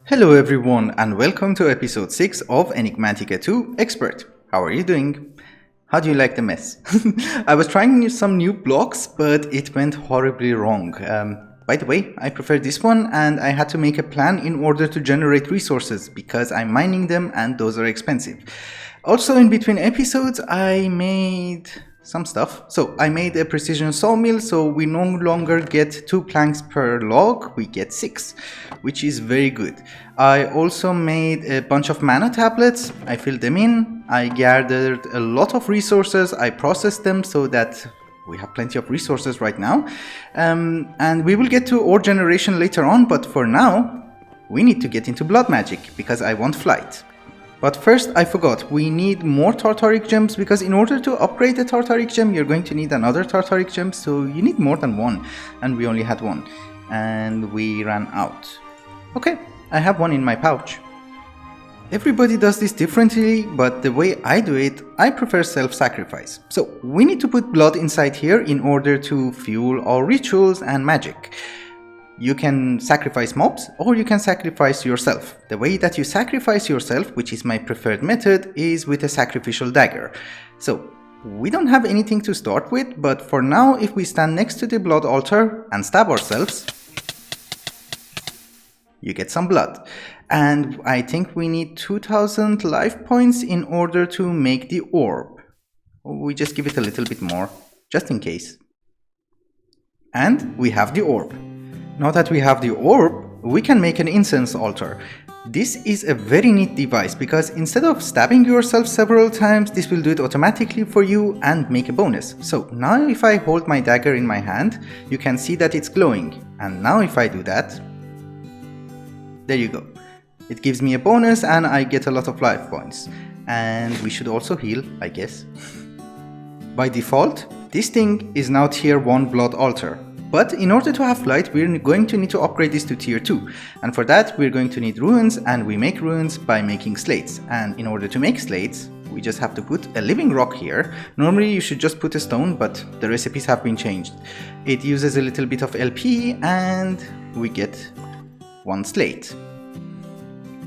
Hello everyone and welcome to episode 6 of Enigmatica 2 Expert. How are you doing? How do you like the mess? I was trying some new blocks, but it went horribly wrong. By the way, I prefer this one and I had to make a plan in order to generate resources because I'm mining them and those are expensive. Also in between episodes I made some stuff. So I made a precision sawmill, so we no longer get 2 planks per log, we get 6, which is very good. I also made a bunch of mana tablets, I filled them in, I gathered a lot of resources, I processed them so that we have plenty of resources right now. And we will get to ore generation later on, but for now, we need to get into blood magic because I want flight. But first, I forgot, we need more Tartaric gems because in order to upgrade the Tartaric gem, you're going to need another Tartaric gem, so you need more than one, and we only had one, and we ran out. Okay, I have one in my pouch. Everybody does this differently, but the way I do it, I prefer self-sacrifice. So we need to put blood inside here in order to fuel our rituals and magic. You can sacrifice mobs or you can sacrifice yourself. The way that you sacrifice yourself, which is my preferred method, is with a sacrificial dagger. So we don't have anything to start with, but for now if we stand next to the blood altar and stab ourselves, you get some blood. And I think we need 2000 life points in order to make the orb. We just give it a little bit more, just in case. And we have the orb. Now that we have the orb, we can make an Incense Altar. This is a very neat device because instead of stabbing yourself several times, this will do it automatically for you and make a bonus. So now if I hold my dagger in my hand, you can see that it's glowing. And now if I do that, there you go. It gives me a bonus and I get a lot of life points. And we should also heal, I guess. By default, this thing is now tier 1 blood altar. But in order to have flight, we're going to need to upgrade this to tier 2. And for that, we're going to need runes, and we make runes by making slates. And in order to make slates, we just have to put a living rock here. Normally you should just put a stone, but the recipes have been changed. It uses a little bit of LP and we get 1 slate.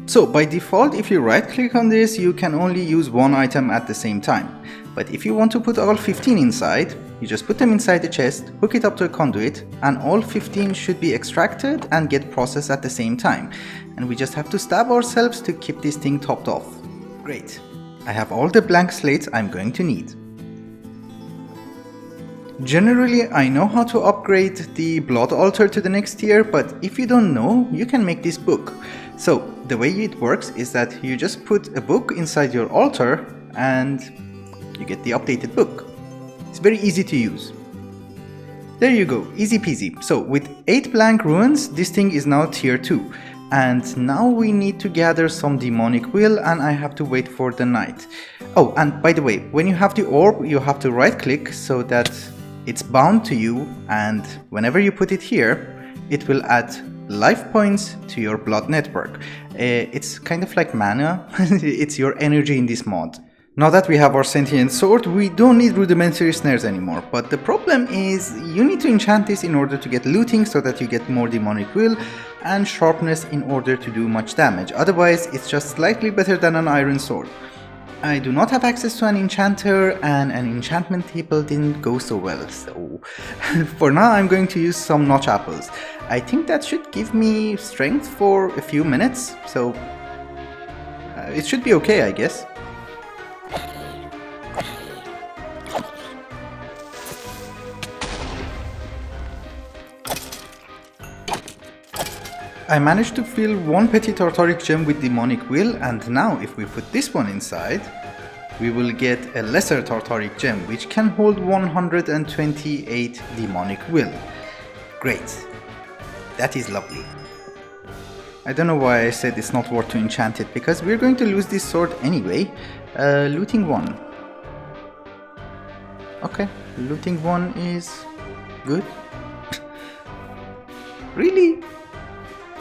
So by default, if you right click on this, you can only use 1 item at the same time. But if you want to put all 15 inside, you just put them inside the chest, hook it up to a conduit, and all 15 should be extracted and get processed at the same time. And we just have to stab ourselves to keep this thing topped off. Great. I have all the blank slates I'm going to need. Generally, I know how to upgrade the blood altar to the next tier, but if you don't know, you can make this book. So the way it works is that you just put a book inside your altar and you get the updated book. It's very easy to use. There you go, easy peasy. So with 8 blank runes, this thing is now tier 2. And now we need to gather some demonic will and I have to wait for the night. Oh, and by the way, when you have the orb, you have to right click so that it's bound to you, and whenever you put it here, it will add life points to your blood network. It's kind of like mana, it's your energy in this mod. Now that we have our sentient sword, we don't need rudimentary snares anymore, but the problem is you need to enchant this in order to get looting so that you get more demonic will and sharpness in order to do much damage, otherwise it's just slightly better than an iron sword. I do not have access to an enchanter and an enchantment table didn't go so well, so for now I'm going to use some notch apples. I think that should give me strength for a few minutes, so it should be okay, I guess. I managed to fill 1 petty Tartaric gem with demonic will, and now if we put this one inside, we will get a lesser Tartaric gem which can hold 128 demonic will. Great. That is lovely. I don't know why I said it's not worth to enchant it, because we're going to lose this sword anyway. Looting 1. Okay, looting 1 is good. Really?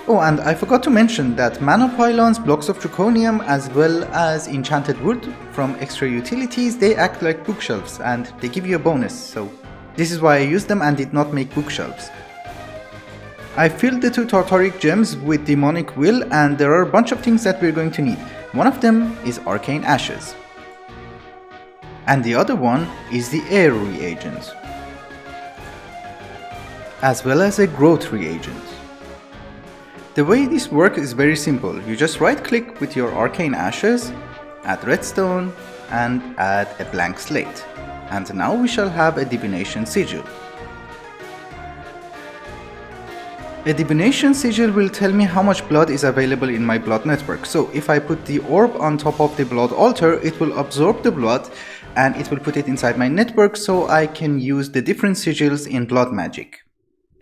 Oh, and I forgot to mention that mana pylons, blocks of draconium, as well as enchanted wood from extra utilities, they act like bookshelves and they give you a bonus, so this is why I used them and did not make bookshelves. I filled the 2 Tartaric gems with Demonic Will, and there are a bunch of things that we're going to need. One of them is Arcane Ashes. And the other one is the Air reagent, as well as a Growth reagent. The way this works is very simple. You just right click with your Arcane Ashes, add Redstone, and add a blank slate. And now we shall have a Divination Sigil. A Divination Sigil will tell me how much blood is available in my blood network. So if I put the orb on top of the blood altar, it will absorb the blood and it will put it inside my network so I can use the different sigils in blood magic.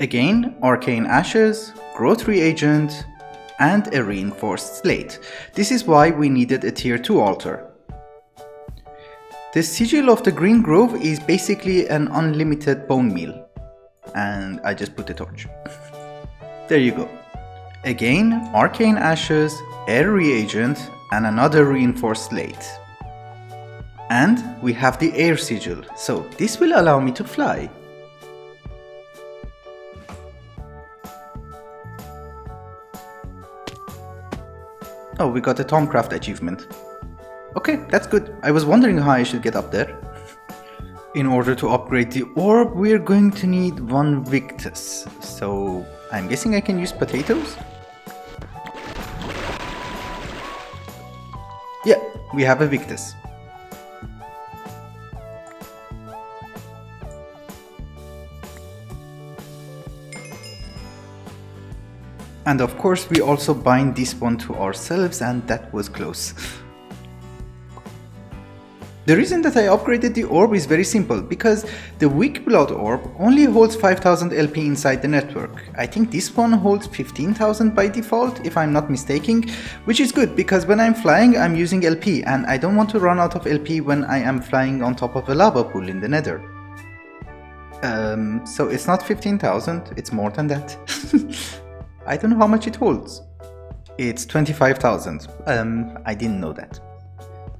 Again, Arcane Ashes, Growth reagent, and a reinforced slate. This is why we needed a tier 2 altar. The Sigil of the Green Grove is basically an unlimited bone meal. And I just put the torch. There you go. Again, Arcane Ashes, Air reagent, and another reinforced slate. And we have the Air Sigil, so this will allow me to fly. Oh, we got a Tomcraft achievement. Okay, that's good. I was wondering how I should get up there. In order to upgrade the orb, we're going to need 1 Victus. So I'm guessing I can use potatoes? Yeah, we have a Victus. And of course we also bind this one to ourselves, and that was close. The reason that I upgraded the orb is very simple, because the weak blood orb only holds 5000 LP inside the network. I think this one holds 15,000 by default, if I'm not mistaken, which is good because when I'm flying I'm using LP and I don't want to run out of LP when I am flying on top of a lava pool in the nether. So it's not 15,000, it's more than that. I don't know how much it holds. It's 25,000. I didn't know that.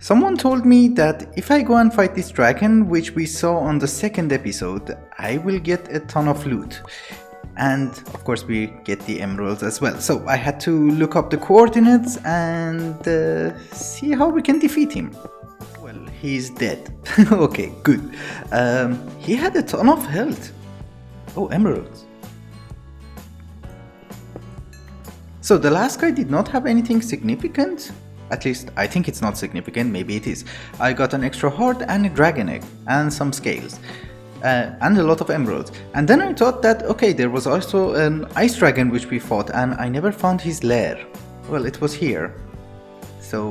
Someone told me that if I go and fight this dragon, which we saw on the 2nd episode, I will get a ton of loot. And of course we get the emeralds as well. So I had to look up the coordinates and see how we can defeat him. Well, he's dead. Okay, good. He had a ton of health. Oh, emeralds. So the last guy did not have anything significant. At least I think it's not significant, maybe it is. I got an extra heart and a dragon egg and some scales. And a lot of emeralds. And then I thought that, okay, there was also an ice dragon which we fought and I never found his lair. Well, it was here. So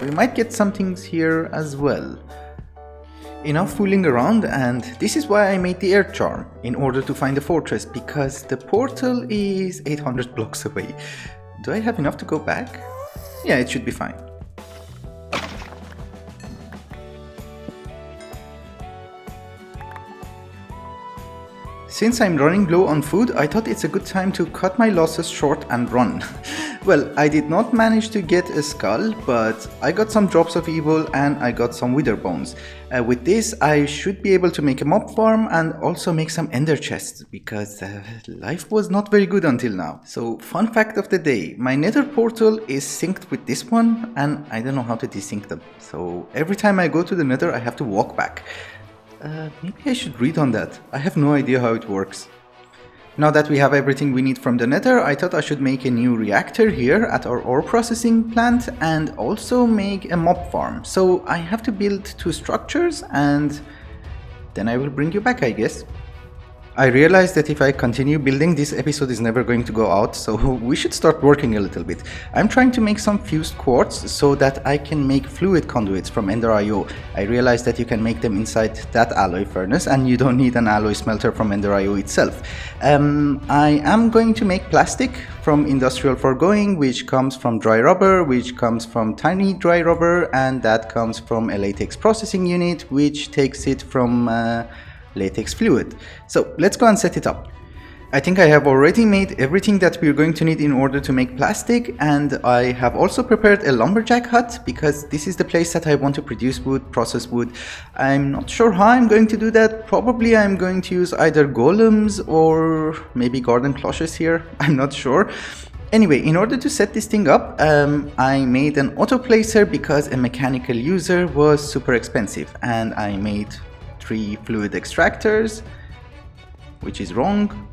we might get some things here as well. Enough fooling around, and this is why I made the air charm, in order to find the fortress, because the portal is 800 blocks away. Do I have enough to go back? Yeah, it should be fine. Since I'm running low on food, I thought it's a good time to cut my losses short and run. Well, I did not manage to get a skull, but I got some drops of evil and I got some wither bones. With this, I should be able to make a mob farm and also make some ender chests, because life was not very good until now. So, fun fact of the day, my nether portal is synced with this one and I don't know how to desync them. So, every time I go to the nether, I have to walk back. Maybe I should read on that. I have no idea how it works. Now that we have everything we need from the nether, I thought I should make a new reactor here at our ore processing plant and also make a mob farm. So I have to build 2 structures and then I will bring you back, I guess. I realized that if I continue building, this episode is never going to go out, so we should start working a little bit. I'm trying to make some fused quartz so that I can make fluid conduits from Ender.io. I realized that you can make them inside that alloy furnace and you don't need an alloy smelter from Ender.io itself. I am going to make plastic from industrial foregoing, which comes from dry rubber, which comes from tiny dry rubber, and that comes from a latex processing unit, which takes it from latex fluid. So let's go and set it up. I think I have already made everything that we're going to need in order to make plastic, and I have also prepared a lumberjack hut because this is the place that I want to produce wood, process wood. I'm not sure how I'm going to do that. Probably I'm going to use either golems or maybe garden cloches here. I'm not sure. Anyway, in order to set this thing up, I made an auto placer because a mechanical user was super expensive, and I made 3 fluid extractors, which is wrong.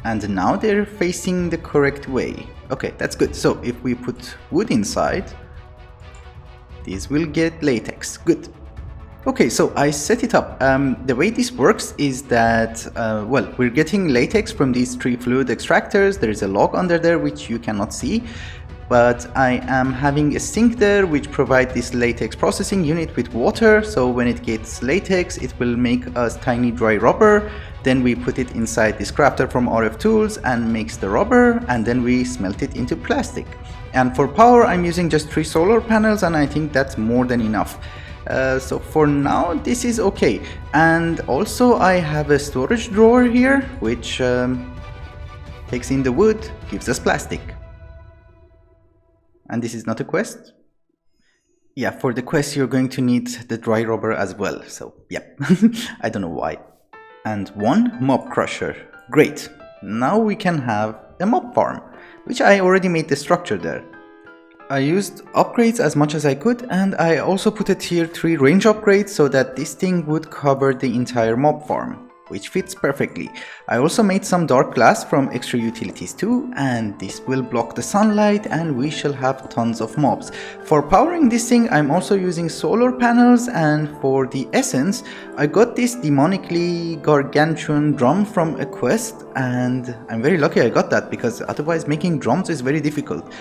And now they're facing the correct way. Okay, that's good. So if we put wood inside, these will get latex. Good. Okay, so I set it up. The way this works is that, well, we're getting latex from these 3 fluid extractors. There is a log under there which you cannot see, but I am having a sink there which provides this latex processing unit with water. So when it gets latex, it will make us tiny dry rubber. Then we put it inside this crafter from RF Tools and makes the rubber, and then we smelt it into plastic. And for power, I'm using just 3 solar panels, and I think that's more than enough. So for now, this is okay. And also I have a storage drawer here, which takes in the wood, gives us plastic. And this is not a quest? Yeah, for the quest you're going to need the dry rubber as well, so yeah, I don't know why. And 1 mob crusher. Great, now we can have a mob farm, which I already made the structure there. I used upgrades as much as I could, and I also put a tier 3 range upgrade so that this thing would cover the entire mob farm, which fits perfectly. I also made some dark glass from extra utilities too, and this will block the sunlight and we shall have tons of mobs. For powering this thing, I'm also using solar panels, and for the essence, I got this demonically gargantuan drum from a quest, and I'm very lucky I got that because otherwise making drums is very difficult.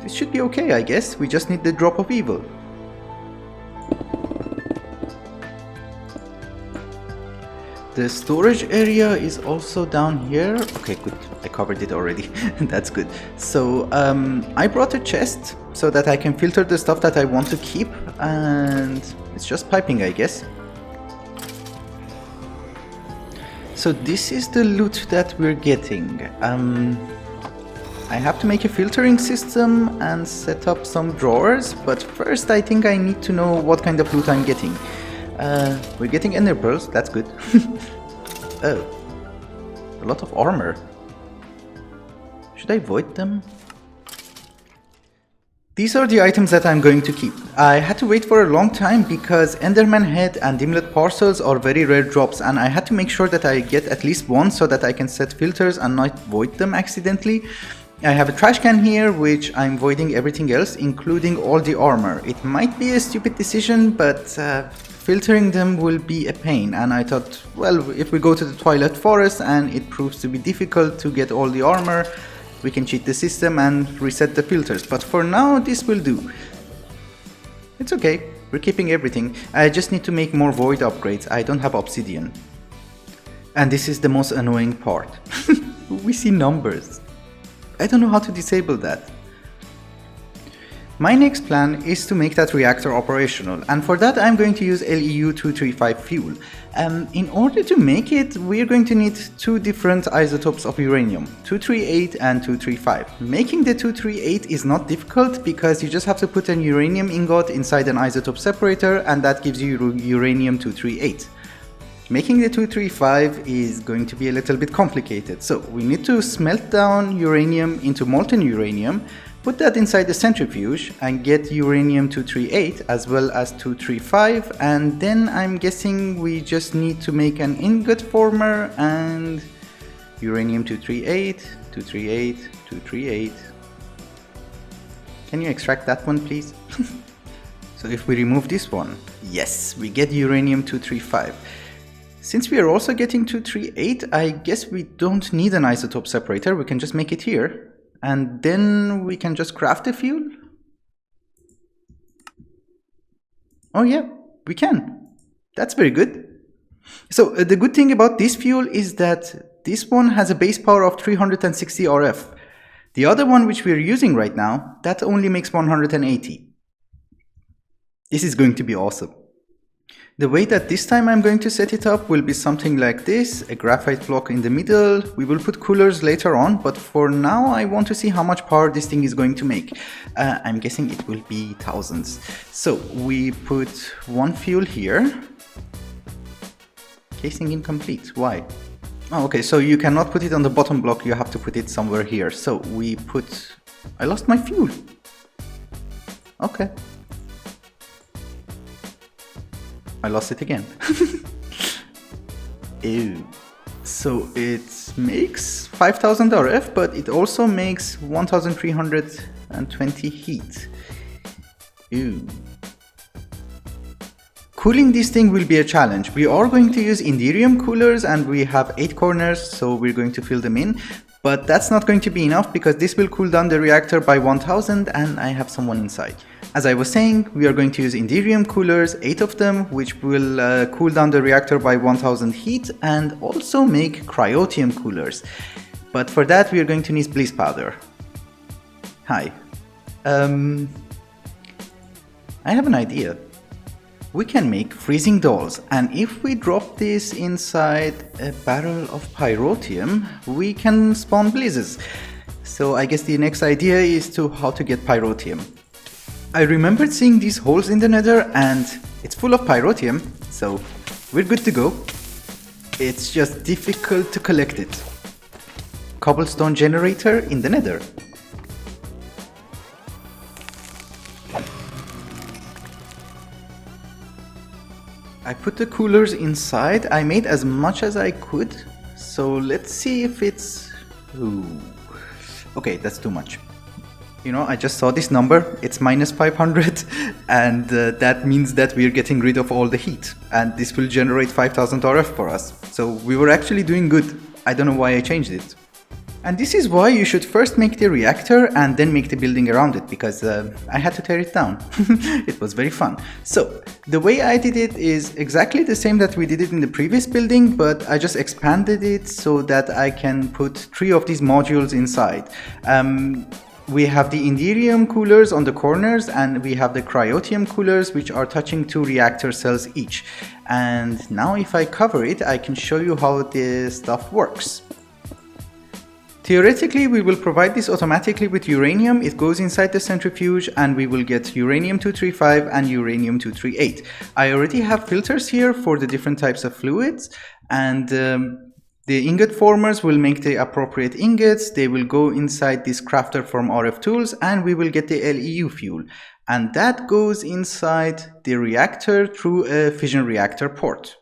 This should be okay, I guess. We just need the drop of evil. The storage area is also down here. Okay, good. I covered it already. That's good. So I brought a chest so that I can filter the stuff that I want to keep, and it's just piping, I guess. So this is the loot that we're getting. I have to make a filtering system and set up some drawers, but first I think I need to know what kind of loot I'm getting. We're getting ender pearls, that's good. Oh, a lot of armor. Should I void them? These are the items that I'm going to keep. I had to wait for a long time because Enderman Head and Dimlet Parcels are very rare drops, and I had to make sure that I get at least one so that I can set filters and not void them accidentally. I have a trash can here, which I'm voiding everything else, including all the armor. It might be a stupid decision, but filtering them will be a pain, and I thought, well, if we go to the Twilight Forest and it proves to be difficult to get all the armor, we can cheat the system and reset the filters, but for now this will do. It's okay, we're keeping everything. I just need to make more void upgrades. I don't have obsidian. And this is the most annoying part. We see numbers. I don't know how to disable that. My next plan is to make that reactor operational, and for that I'm going to use LEU-235 fuel. In order to make it, we're going to need 2 different isotopes of uranium, 238 and 235. Making the 238 is not difficult because you just have to put an uranium ingot inside an isotope separator, and that gives you uranium-238. Making the 235 is going to be a little bit complicated, so we need to smelt down uranium into molten uranium, put that inside the centrifuge and get uranium-238 as well as 235, and then I'm guessing we just need to make an ingot former and uranium-238, 238, 238. Can you extract that one, please? So if we remove this one, yes, we get uranium-235. Since we are also getting 238, I guess we don't need an isotope separator, we can just make it here. And then we can just craft the fuel? Oh yeah, we can. That's very good. So the good thing about this fuel is that this one has a base power of 360 RF. The other one which we're using right now, that only makes 180. This is going to be awesome. The way that this time I'm going to set it up will be something like this, a graphite block in the middle. We will put coolers later on, but for now I want to see how much power this thing is going to make. I'm guessing it will be thousands. So we put one fuel here. Casing incomplete, why? Oh, okay, so you cannot put it on the bottom block, you have to put it somewhere here. So we put... I lost my fuel. Okay. I lost it again. Ew. So it makes 5000 RF, but it also makes 1320 heat. Ew. Cooling this thing will be a challenge. We are going to use Inderium coolers and we have 8 corners, so we're going to fill them in. But that's not going to be enough because this will cool down the reactor by 1000 and I have someone inside. As I was saying, we are going to use Inderium coolers, 8 of them, which will cool down the reactor by 1000 heat and also make cryotium coolers. But for that we are going to need bliss powder. Hi. I have an idea. We can make freezing dolls, and if we drop this inside a barrel of pyrotium, we can spawn blizzes. So I guess the next idea is how to get pyrotium. I remembered seeing these holes in the nether and it's full of pyrotium, so we're good to go. It's just difficult to collect it. Cobblestone generator in the nether. I put the coolers inside. I made as much as I could, so let's see if it's... Ooh. Okay, that's too much. You know, I just saw this number, it's minus 500, and that means that we're getting rid of all the heat, and this will generate 5000 RF for us. So we were actually doing good. I don't know why I changed it. And this is why you should first make the reactor and then make the building around it, because I had to tear it down. It was very fun. So the way I did it is exactly the same that we did it in the previous building, but I just expanded it so that I can put 3 of these modules inside. We have the Inderium coolers on the corners and we have the cryotium coolers which are touching 2 reactor cells each. And now if I cover it, I can show you how this stuff works. Theoretically, we will provide this automatically with uranium. It goes inside the centrifuge and we will get uranium-235 and uranium-238. I already have filters here for the different types of fluids, and the ingot formers will make the appropriate ingots. They will go inside this crafter from RF tools and we will get the LEU fuel. And that goes inside the reactor through a fission reactor port.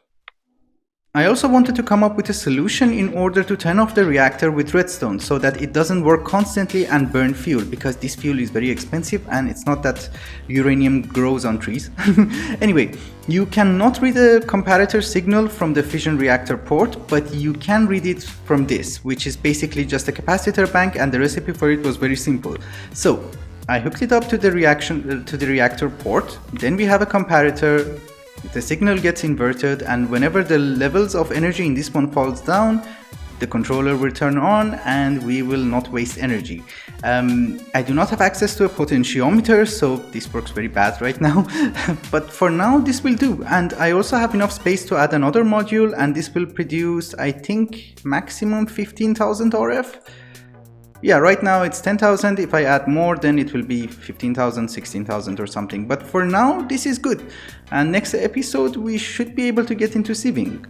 I also wanted to come up with a solution in order to turn off the reactor with redstone so that it doesn't work constantly and burn fuel, because this fuel is very expensive and it's not that uranium grows on trees. Anyway, you cannot read a comparator signal from the fission reactor port, but you can read it from this, which is basically just a capacitor bank, and the recipe for it was very simple. So I hooked it up to the reactor port, then we have a comparator. The signal gets inverted, and whenever the levels of energy in this one falls down, the controller will turn on and we will not waste energy. I do not have access to a potentiometer, so this works very bad right now. But for now this will do, and I also have enough space to add another module, and this will produce, I think, maximum 15,000 RF. Yeah, right now it's 10,000. If I add more, then it will be 15,000, 16,000 or something. But for now, this is good. And next episode, we should be able to get into sieving.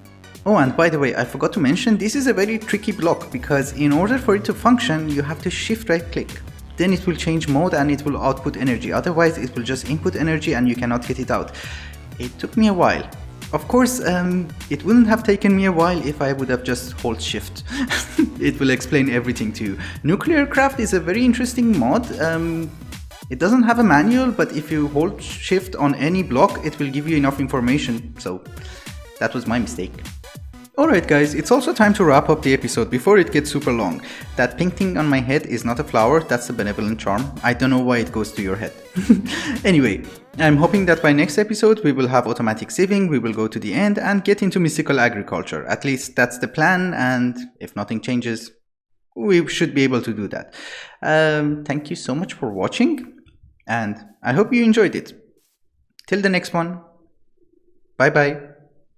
Oh, and by the way, I forgot to mention, this is a very tricky block, because in order for it to function, you have to shift right click. Then it will change mode and it will output energy. Otherwise, it will just input energy and you cannot get it out. It took me a while. Of course, it wouldn't have taken me a while if I would have just hold shift. It will explain everything to you. Nuclear Craft is a very interesting mod. It doesn't have a manual, but if you hold shift on any block, it will give you enough information. So that was my mistake. Alright guys, it's also time to wrap up the episode before it gets super long. That pink thing on my head is not a flower, that's a Benevolent Charm. I don't know why it goes to your head. Anyway, I'm hoping that by next episode we will have automatic sieving, we will go to the end and get into mystical agriculture. At least that's the plan, and if nothing changes, we should be able to do that. Thank you so much for watching, and I hope you enjoyed it. Till the next one. Bye bye.